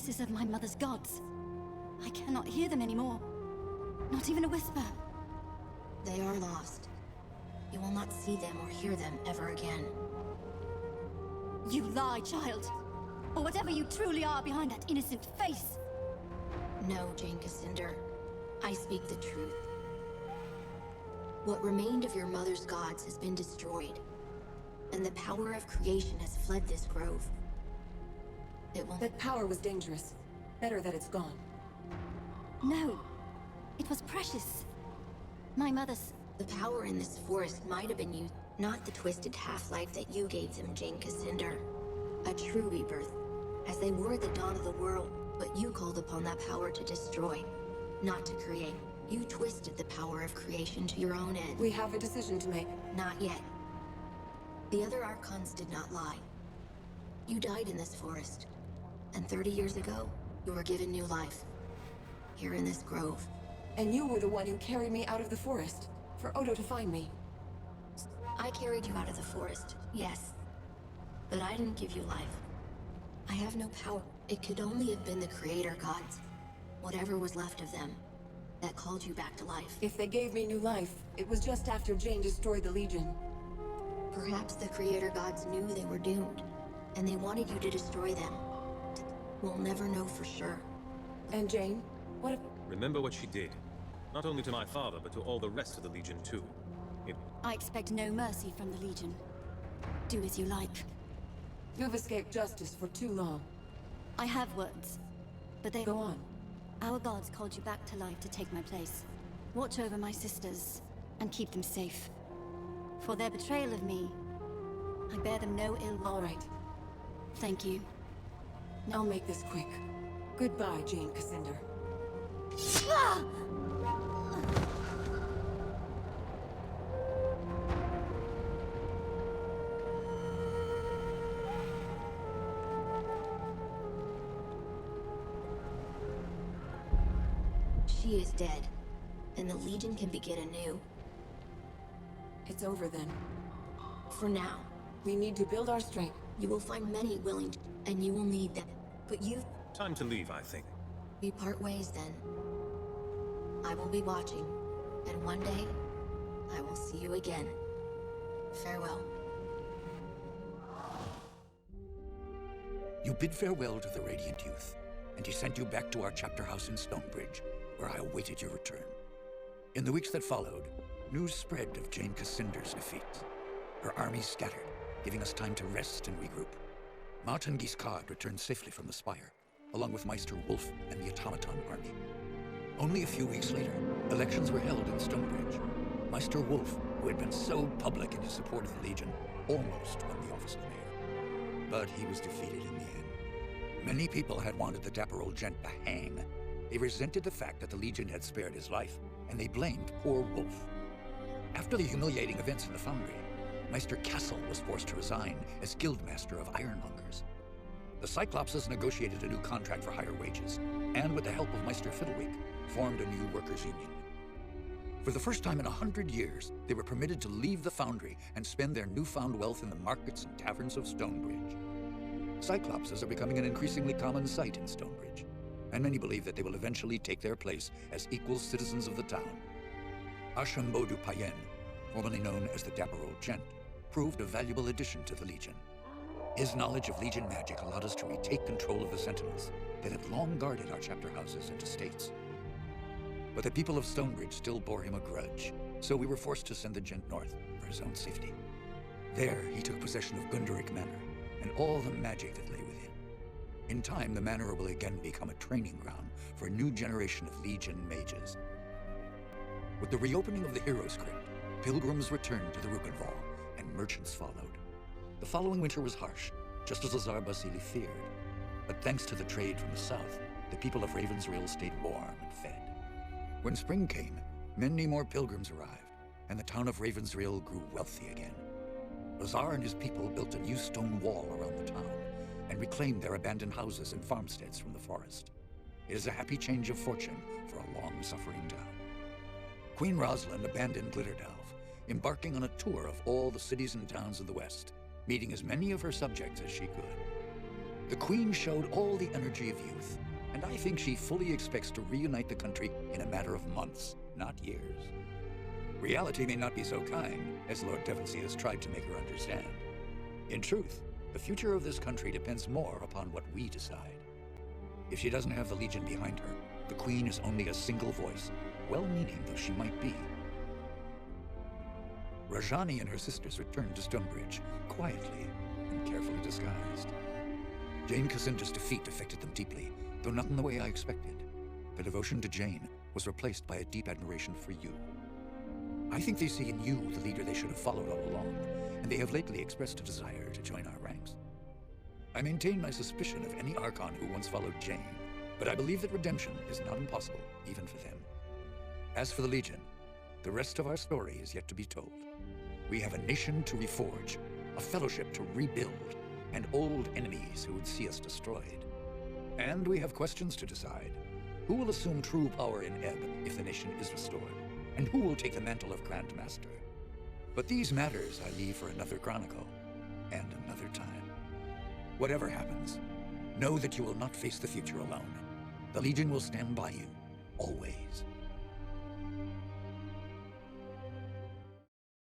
voices of my mother's gods. I cannot hear them anymore. Not even a whisper. They are lost. You will not see them or hear them ever again. You lie, child. Or whatever you truly are behind that innocent face. No, Jane Cassander. I speak the truth. What remained of your mother's gods has been destroyed, and the power of creation has fled this grove. It will... That power was dangerous. Better that it's gone. No. It was precious. My mother's... The power in this forest might have been used, not the twisted half-life that you gave them, Jane Cassander. A true rebirth, as they were at the dawn of the world, but you called upon that power to destroy, not to create. You twisted the power of creation to your own end. We have a decision to make. Not yet. The other Archons did not lie. You died in this forest, and 30 years ago, you were given new life. Here in this grove. And you were the one who carried me out of the forest, for Odo to find me. I carried you out of the forest, yes. But I didn't give you life. I have no power. It could only have been the Creator Gods, whatever was left of them, that called you back to life. If they gave me new life, it was just after Jane destroyed the Legion. Perhaps the Creator Gods knew they were doomed, and they wanted you to destroy them. We'll never know for sure. And Jane? What if... Remember what she did. Not only to my father, but to all the rest of the Legion too. I expect no mercy from the Legion. Do as you like. You've escaped justice for too long. I have words, but they... Go on. Our gods called you back to life to take my place. Watch over my sisters, and keep them safe. For their betrayal of me, I bear them no ill will. All right. Thank you. I'll make this quick. Goodbye, Jane Cassander. She is dead, and the Legion can begin anew. It's over then. For now. We need to build our strength. You will find many willing, and you will need them. But you... Time to leave, I think. We part ways then. I will be watching, and one day, I will see you again. Farewell. You bid farewell to the Radiant Youth, and he sent you back to our chapter house in Stonebridge, where I awaited your return. In the weeks that followed, news spread of Jane Cassander's defeat. Her army scattered, giving us time to rest and regroup. Martin Guiscard returned safely from the Spire, along with Meister Wolf and the Automaton army. Only a few weeks later, elections were held in Stonebridge. Meister Wolf, who had been so public in his support of the Legion, almost won the office of mayor. But he was defeated in the end. Many people had wanted the dapper old gent to hang. They resented the fact that the Legion had spared his life, and they blamed poor Wolf. After the humiliating events in the Foundry, Meister Castle was forced to resign as Guildmaster of Ironmongers. The Cyclopses negotiated a new contract for higher wages, and with the help of Meister Fiddlewick, formed a new workers' union. For the first time in 100 years, they were permitted to leave the Foundry and spend their newfound wealth in the markets and taverns of Stonebridge. Cyclopses are becoming an increasingly common sight in Stonebridge, and many believe that they will eventually take their place as equal citizens of the town. Archambault du Payen, formerly known as the Dapper Old Gent, proved a valuable addition to the Legion. His knowledge of Legion magic allowed us to retake control of the Sentinels that had long guarded our chapter houses and estates. But the people of Stonebridge still bore him a grudge, so we were forced to send the Gent north for his own safety. There, he took possession of Gunderic Manor and all the magic that lay within. In time, the manor will again become a training ground for a new generation of Legion mages. With the reopening of the Heroes Crypt, pilgrims returned to the Rukenval, and merchants followed. The following winter was harsh, just as Lazar Basili feared. But thanks to the trade from the south, the people of Ravensriel stayed warm and fed. When spring came, many more pilgrims arrived, and the town of Ravensriel grew wealthy again. Lazar and his people built a new stone wall around the town, and reclaimed their abandoned houses and farmsteads from the forest. It is a happy change of fortune for a long-suffering town. Queen Rosalind abandoned Glitterdelve, embarking on a tour of all the cities and towns of the West, meeting as many of her subjects as she could. The Queen showed all the energy of youth, and I think she fully expects to reunite the country in a matter of months, not years. Reality may not be so kind, as Lord Devonsey has tried to make her understand. In truth, the future of this country depends more upon what we decide. If she doesn't have the Legion behind her, the Queen is only a single voice, well-meaning though she might be. Rajani and her sisters returned to Stonebridge, quietly and carefully disguised. Jane Cassinder's defeat affected them deeply, though not in the way I expected. Their devotion to Jane was replaced by a deep admiration for you. I think they see in you the leader they should have followed all along, and they have lately expressed a desire to join our ranks. I maintain my suspicion of any Archon who once followed Jane, but I believe that redemption is not impossible, even for them. As for the Legion, the rest of our story is yet to be told. We have a nation to reforge, a fellowship to rebuild, and old enemies who would see us destroyed. And we have questions to decide. Who will assume true power in Ebb if the nation is restored? And who will take the mantle of Grand Master? But these matters I leave for another chronicle, and another time. Whatever happens, know that you will not face the future alone. The Legion will stand by you, always.